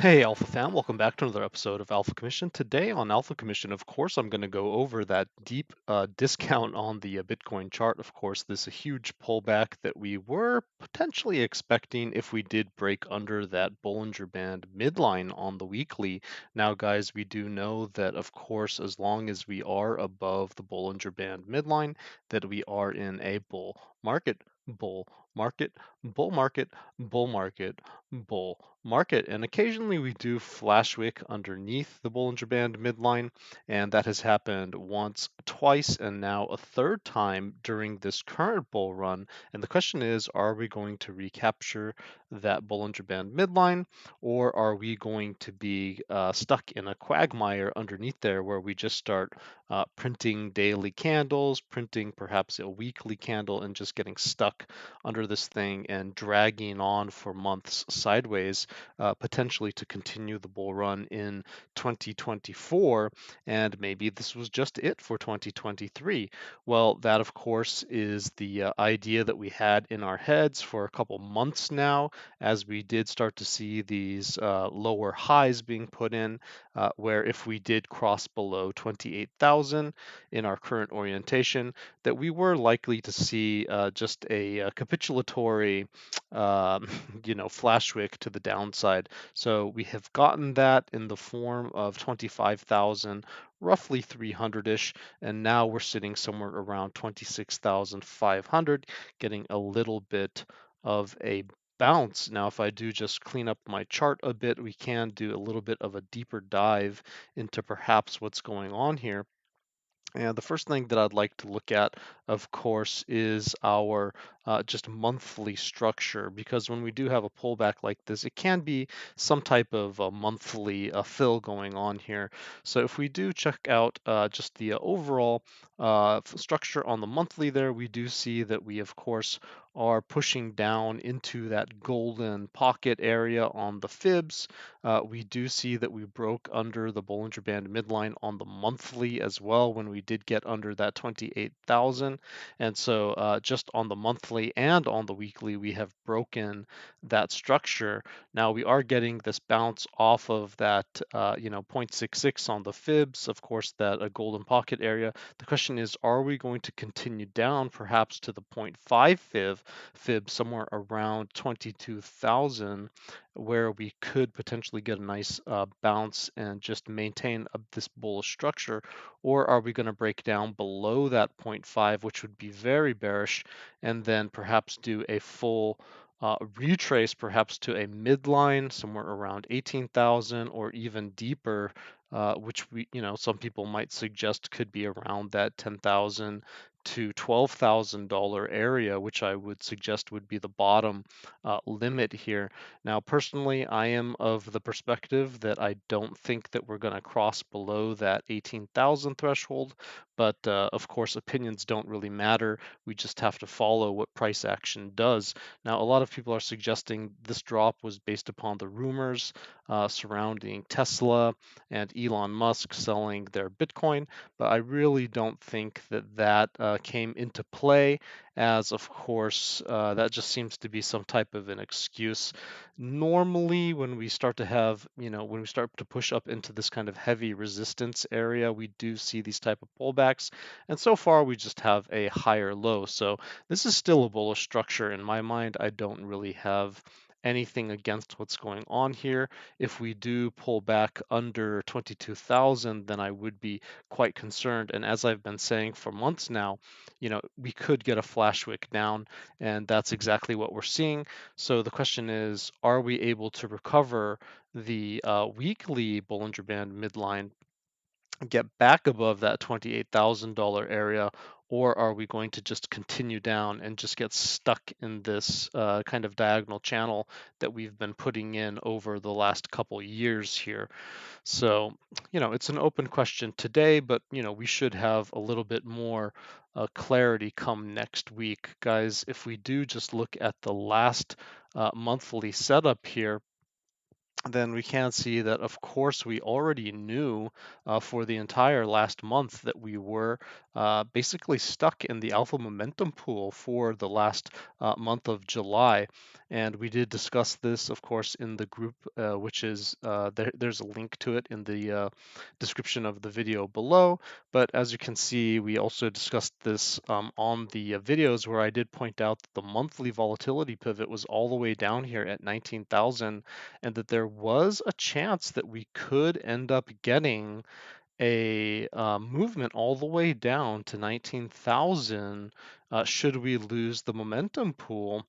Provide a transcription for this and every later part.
Hey, Alpha fam, welcome back to another episode of Alpha Commission. Today on Alpha Commission, of course, I'm going to go over that deep discount on the Bitcoin chart. Of course, this is a huge pullback that we were potentially expecting if we did break under that Bollinger Band midline on the weekly. Now, guys, we do know that, of course, as long as we are above the Bollinger Band midline, that we are in a bull market. Bull market, bull market, bull market, bull market. And occasionally we do flash wick underneath the Bollinger Band midline, and that has happened once, twice, and now a third time during this current bull run. And the question is, are we going to recapture that Bollinger Band midline, or are we going to be stuck in a quagmire underneath there where we just start printing daily candles, printing perhaps a weekly candle, and just getting stuck under this thing and dragging on for months sideways, potentially to continue the bull run in 2024. And maybe this was just it for 2023. Well, that, of course, is the idea that we had in our heads for a couple months now, as we did start to see these lower highs being put in, where if we did cross below 28,000 in our current orientation, that we were likely to see just a capitulatory, flash wick to the downside. So we have gotten that in the form of 25,000, roughly 300-ish, and now we're sitting somewhere around 26,500, getting a little bit of a bounce. Now, if I do just clean up my chart a bit, we can do a little bit of a deeper dive into perhaps what's going on here. And the first thing that I'd like to look at, of course, is our just monthly structure, because when we do have a pullback like this, it can be some type of a monthly fill going on here. So if we do check out just the overall structure on the monthly there, we do see that we, of course, are pushing down into that golden pocket area on the fibs. We do see that we broke under the Bollinger Band midline on the monthly as well when we did get under that 28,000. And so just on the monthly and on the weekly, we have broken that structure. Now we are getting this bounce off of that, 0.66 on the fibs, of course, that a golden pocket area. The question is, are we going to continue down perhaps to the zero point 0.5 fib somewhere around 22,000, where we could potentially get a nice bounce and just maintain this bullish structure? Or are we going to break down below that 0.5, which would be very bearish, and then perhaps do a full retrace perhaps to a midline somewhere around 18,000 or even deeper, which some people might suggest could be around that 10,000 to $12,000 area, which I would suggest would be the bottom limit here. Now, personally, I am of the perspective that I don't think that we're going to cross below that 18,000 threshold, but of course, opinions don't really matter. We just have to follow what price action does. Now, a lot of people are suggesting this drop was based upon the rumors surrounding Tesla and Elon Musk selling their Bitcoin, but I really don't think that that came into play, as of course that just seems to be some type of an excuse. Normally, when we start to have, when we start to push up into this kind of heavy resistance area, we do see these type of pullbacks, and so far we just have a higher low. So this is still a bullish structure in my mind. I don't really have anything against what's going on here. If we do pull back under 22,000, then I would be quite concerned. And as I've been saying for months now, we could get a flash wick down, and that's exactly what we're seeing. So the question is, are we able to recover the weekly Bollinger Band midline, get back above that $28,000 area, or are we going to just continue down and just get stuck in this kind of diagonal channel that we've been putting in over the last couple years here? So, it's an open question today, but, we should have a little bit more clarity come next week. Guys, if we do just look at the last monthly setup here, then we can see that, of course, we already knew for the entire last month that we were basically stuck in the alpha momentum pool for the last month of July. And we did discuss this, of course, in the group, which is there's a link to it in the description of the video below. But as you can see, we also discussed this on the videos where I did point out that the monthly volatility pivot was all the way down here at 19,000, and that there was a chance that we could end up getting a movement all the way down to 19,000 should we lose the momentum pool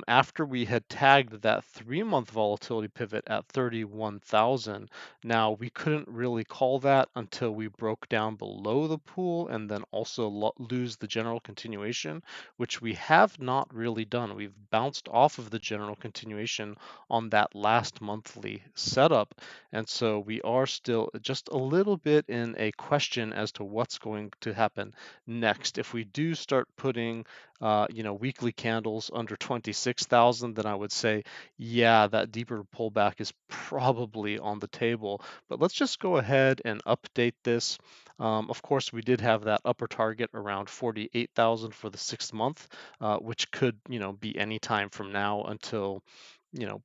after we had tagged that 3-month volatility pivot at 31,000. Now, we couldn't really call that until we broke down below the pool and then also lose the general continuation, which we have not really done. We've bounced off of the general continuation on that last monthly setup. And so we are still just a little bit in a question as to what's going to happen next. If we do start putting, weekly candles under 26,000, then I would say, yeah, that deeper pullback is probably on the table. But let's just go ahead and update this. Of course, we did have that upper target around 48,000 for the 6th month, which could, be any time from now until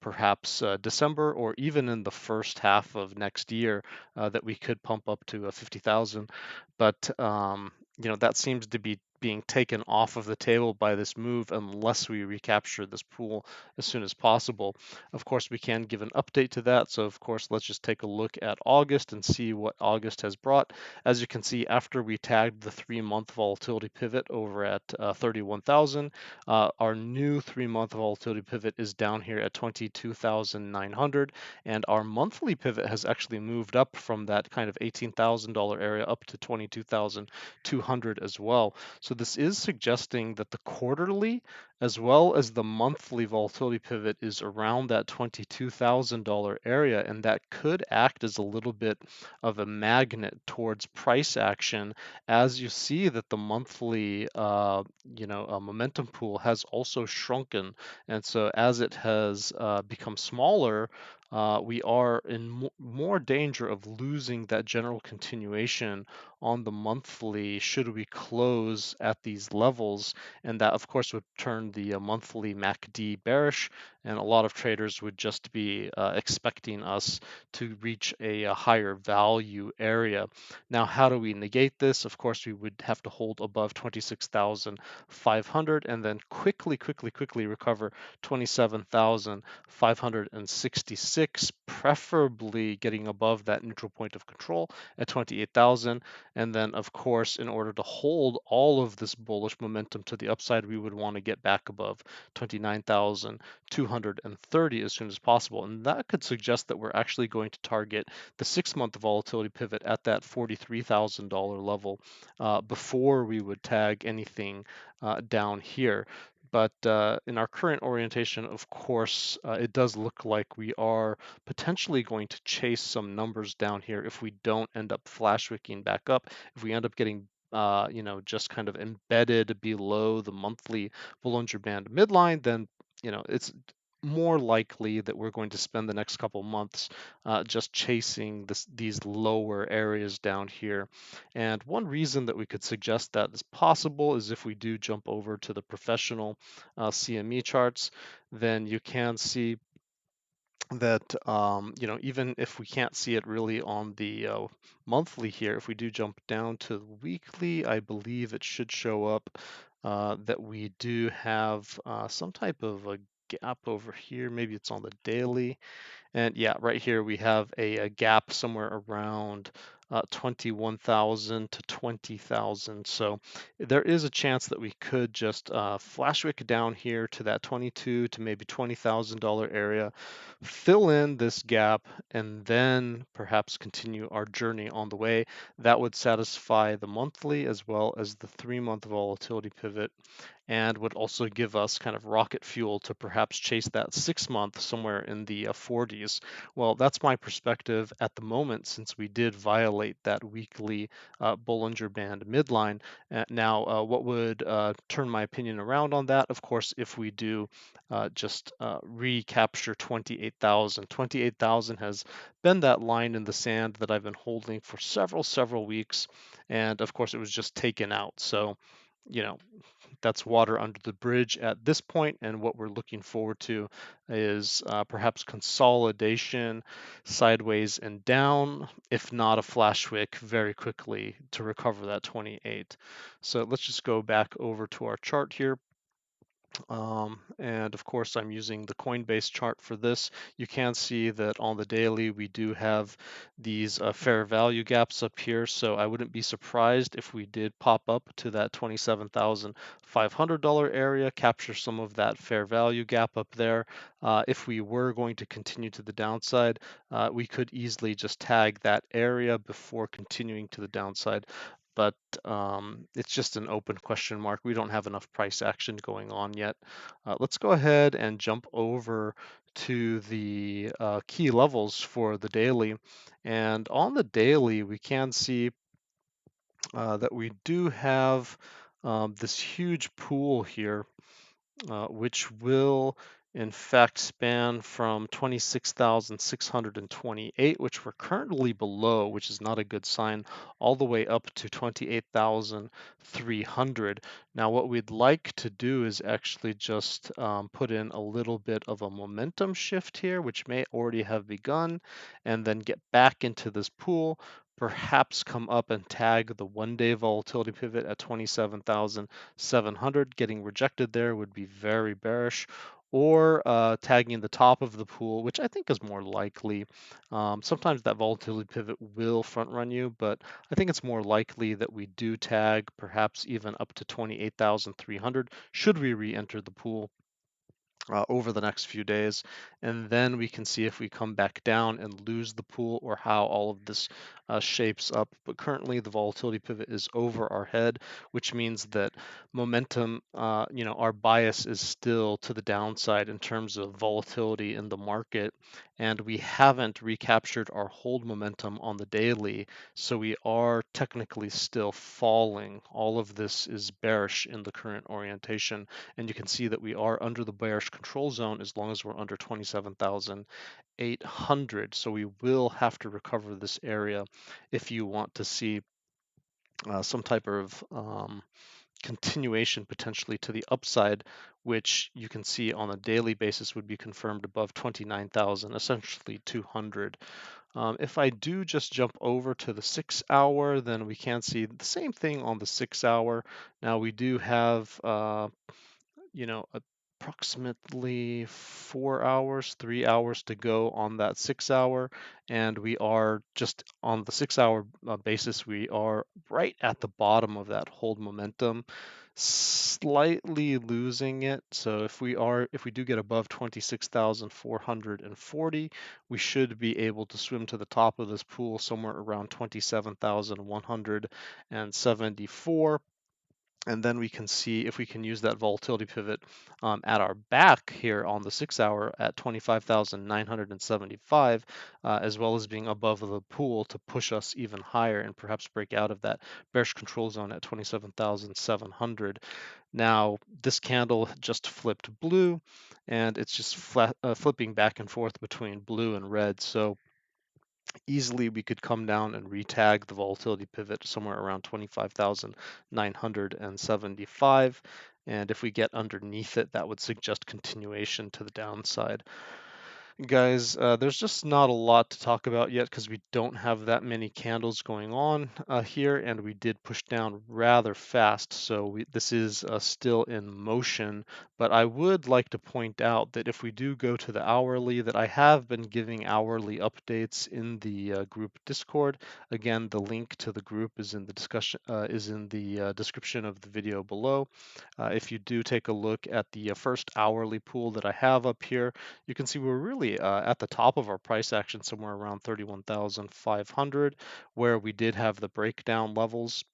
perhaps December, or even in the first half of next year, that we could pump up to 50,000. But that seems to be being taken off of the table by this move unless we recapture this pool as soon as possible. Of course, we can give an update to that. So of course, let's just take a look at August and see what August has brought. As you can see, after we tagged the 3-month volatility pivot over at 31,000, our new 3-month volatility pivot is down here at 22,900, and our monthly pivot has actually moved up from that kind of $18,000 area up to 22,200 as well. So this is suggesting that the quarterly as well as the monthly volatility pivot is around that $22,000 area, and that could act as a little bit of a magnet towards price action, as you see that the monthly momentum pool has also shrunken. And so as it has become smaller, we are in more danger of losing that general continuation on the monthly should we close at these levels. And that, of course, would turn the monthly MACD bearish, and a lot of traders would just be expecting us to reach a higher value area. Now, how do we negate this? Of course, we would have to hold above 26,500 and then quickly recover 27,566, preferably getting above that neutral point of control at 28,000. And then, of course, in order to hold all of this bullish momentum to the upside, we would want to get back above 29,230 as soon as possible. And that could suggest that we're actually going to target the 6-month volatility pivot at that $43,000 level before we would tag anything down here. But in our current orientation, of course, it does look like we are potentially going to chase some numbers down here if we don't end up flash wicking back up. If we end up getting just kind of embedded below the monthly Bollinger Band midline, then it's more likely that we're going to spend the next couple months just chasing these lower areas down here. And one reason that we could suggest that is possible is if we do jump over to the professional CME charts, then you can see that even if we can't see it really on the monthly here, if we do jump down to the weekly, I believe it should show up that we do have some type of a gap over here. Maybe it's on the daily. And yeah, right here we have a gap somewhere around 21,000 to 20,000. So there is a chance that we could just flash wick down here to that 22 to maybe $20,000 area, fill in this gap, and then perhaps continue our journey on the way. That would satisfy the monthly as well as the 3-month volatility pivot, and would also give us kind of rocket fuel to perhaps chase that 6-month somewhere in the 40s. 20s. Well, that's my perspective at the moment, since we did violate that weekly Bollinger Band midline. Now, what would turn my opinion around on that? Of course, if we do just recapture 28,000. 28,000 has been that line in the sand that I've been holding for several weeks, and of course, it was just taken out. So, you know, that's water under the bridge at this point, and what we're looking forward to is perhaps consolidation sideways and down, if not a flash wick very quickly to recover that 28. So let's just go back over to our chart here. And of course, I'm using the Coinbase chart for this. You can see that on the daily, we do have these fair value gaps up here. So I wouldn't be surprised if we did pop up to that $27,500 area, capture some of that fair value gap up there. If we were going to continue to the downside, we could easily just tag that area before continuing to the downside, but it's just an open question mark. We don't have enough price action going on yet. Let's go ahead and jump over to the key levels for the daily. And on the daily, we can see that we do have this huge pool here, which will in fact span from 26,628, which we're currently below, which is not a good sign, all the way up to 28,300. Now, what we'd like to do is actually just put in a little bit of a momentum shift here, which may already have begun, and then get back into this pool, perhaps come up and tag the one-day volatility pivot at 27,700. Getting rejected there would be very bearish, or tagging the top of the pool, which I think is more likely. Sometimes that volatility pivot will front run you, but I think it's more likely that we do tag perhaps even up to 28,300 should we re-enter the pool over the next few days, and then we can see if we come back down and lose the pool, or how all of this shapes up. But currently the volatility pivot is over our head, which means that momentum, our bias is still to the downside in terms of volatility in the market, and we haven't recaptured our hold momentum on the daily, so we are technically still falling. All of this is bearish in the current orientation, and you can see that we are under the bearish control zone as long as we're under 27,800. So we will have to recover this area if you want to see some type of continuation potentially to the upside, which you can see on a daily basis would be confirmed above 29,000, essentially 200. If I do just jump over to the 6 hour, then we can see the same thing on the 6 hour. Now we do have approximately 4 hours, 3 hours to go on that 6 hour. And we are just on the 6 hour basis, we are right at the bottom of that hold momentum, slightly losing it. So if we do get above 26,440, we should be able to swim to the top of this pool somewhere around 27,174. And then we can see if we can use that volatility pivot at our back here on the 6 hour at 25,975, as well as being above the pool to push us even higher and perhaps break out of that bearish control zone at 27,700. Now, this candle just flipped blue, and it's just flipping back and forth between blue and red. So easily we could come down and retag the volatility pivot somewhere around 25,975. And if we get underneath it, that would suggest continuation to the downside. Guys, there's just not a lot to talk about yet because we don't have that many candles going on here, and we did push down rather fast, so this is still in motion. But I would like to point out that if we do go to the hourly, that I have been giving hourly updates in the group Discord. Again, the link to the group is in the description of the video below. If you do take a look at the first hourly pool that I have up here, you can see we're really at the top of our price action, somewhere around 31,500, where we did have the breakdown levels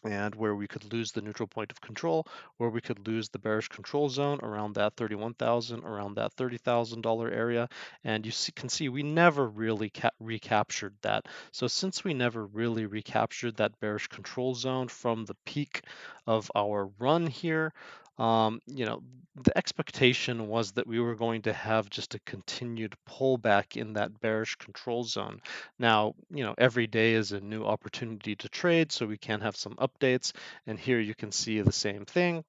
and where we could lose the neutral point of control, where we could lose the bearish control zone around that 31,000, around that $30,000 area. And can see we never really recaptured that. So since we never really recaptured that bearish control zone from the peak of our run here, the expectation was that we were going to have just a continued pullback in that bearish control zone. Now, every day is a new opportunity to trade, so we can have some updates. And here you can see the same thing.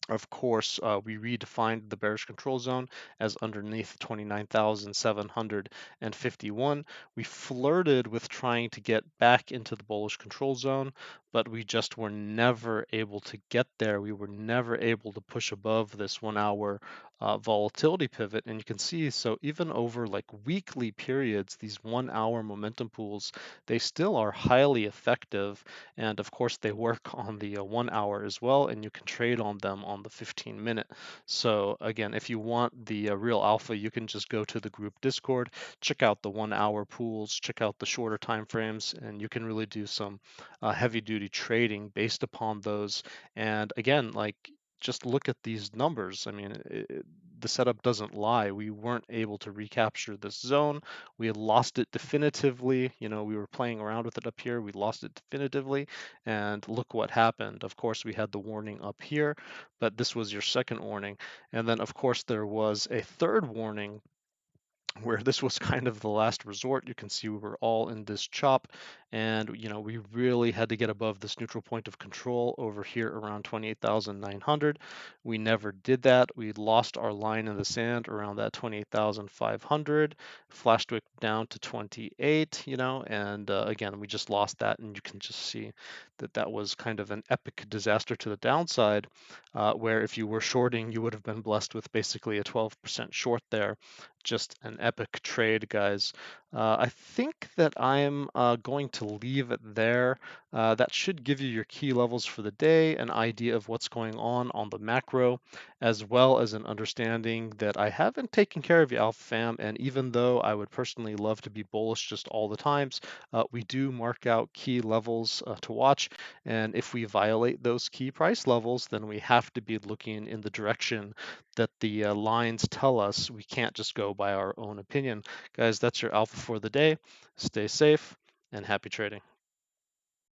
Of course, we redefined the bearish control zone as underneath 29,751. We flirted with trying to get back into the bullish control zone, but we just were never able to get there. We were never able to push above this 1 hour volatility pivot. And you can see, so even over like weekly periods, these 1 hour momentum pools, they still are highly effective. And of course, they work on the 1 hour as well, and you can trade on them on the 15-minute. So again, if you want the real alpha, you can just go to the group Discord, check out the 1 hour pools, check out the shorter time frames, and you can really do some heavy duty trading based upon those. And again, like, just look at these numbers. I mean, the setup doesn't lie. We weren't able to recapture this zone. We had lost it definitively. We were playing around with it up here. We lost it definitively. And look what happened. Of course, we had the warning up here, but this was your second warning. And then, of course, there was a third warning where this was kind of the last resort. You can see we were all in this chop, and we really had to get above this neutral point of control over here around 28,900. We never did that. We lost our line in the sand around that 28,500, flashed wick down to 28, and again, we just lost that. And you can just see that that was kind of an epic disaster to the downside, where if you were shorting, you would have been blessed with basically a 12% short there. Just an epic trade, guys. I think that I'm going to leave it there. That should give you your key levels for the day, an idea of what's going on the macro, as well as an understanding that I haven't taken care of you, Alpha Fam. And even though I would personally love to be bullish just all the times, we do mark out key levels to watch. And if we violate those key price levels, then we have to be looking in the direction that the lines tell us. We can't just go by our own opinion. Guys, that's your alpha for the day. Stay safe and happy trading.